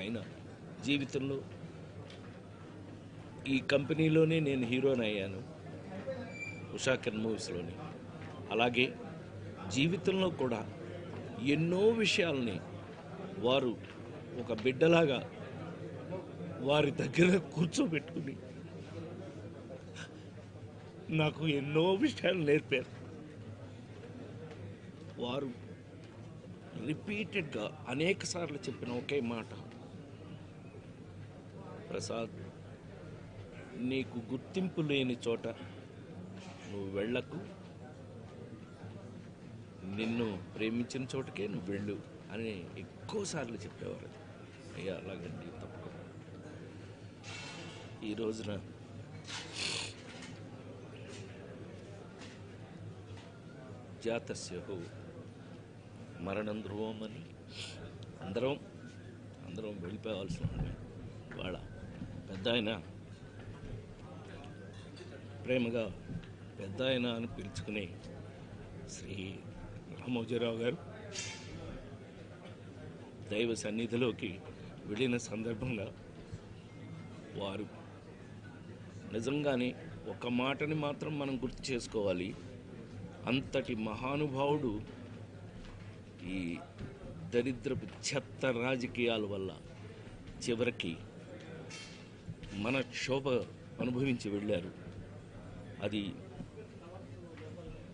ఆయన జీవితంలో ఈ కంపెనీలోనే నేను హీరోని అయ్యాను, ఉషాకిరణ్ మూవీస్లోని. అలాగే జీవితంలో కూడా ఎన్నో విషయాల్ని వారు ఒక బిడ్డలాగా వారి దగ్గర కూర్చోబెట్టుకుని నాకు ఎన్నో విషయాలు నేర్పారు. వారు రిపీటెడ్గా అనేక సార్లు చెప్పిన ఒకే మాట, ప్రసాద్, నీకు గుర్తింపు లేని చోట నువ్వు వెళ్ళకు, నిన్ను ప్రేమించిన చోటకే నువ్వు వెళ్ళు అని ఎక్కువసార్లు చెప్పేవారు. అయ్యా అలాగండి, తప్పకుండా. ఈ రోజున జాతస్యహు మరణం ధ్రువం అని అందరం వెళ్ళిపోవాల్సి ఉంది. వాళ్ళ పెద్ద ఆయన ప్రేమగా పెద్ద ఆయన అని పిలుచుకునే శ్రీ రామోజీరావు గారు దైవ సన్నిధిలోకి వెళ్ళిన సందర్భంగా వారు నిజంగానే ఒక మాటని మాత్రం మనం గుర్తు చేసుకోవాలి. అంతటి మహానుభావుడు ఈ దరిద్రపు చెత్త రాజకీయాల వల్ల చివరికి మన క్షోభ అనుభవించి వెళ్ళారు. అది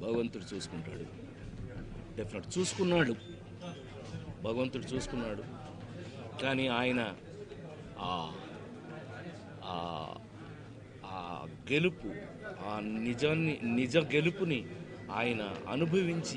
భగవంతుడు చూసుకుంటాడు, డెఫినెట్ చూసుకున్నాడు, భగవంతుడు చూసుకున్నాడు. కానీ ఆయన ఆ గెలుపు, ఆ నిజ గెలుపుని ఆయన అనుభవించి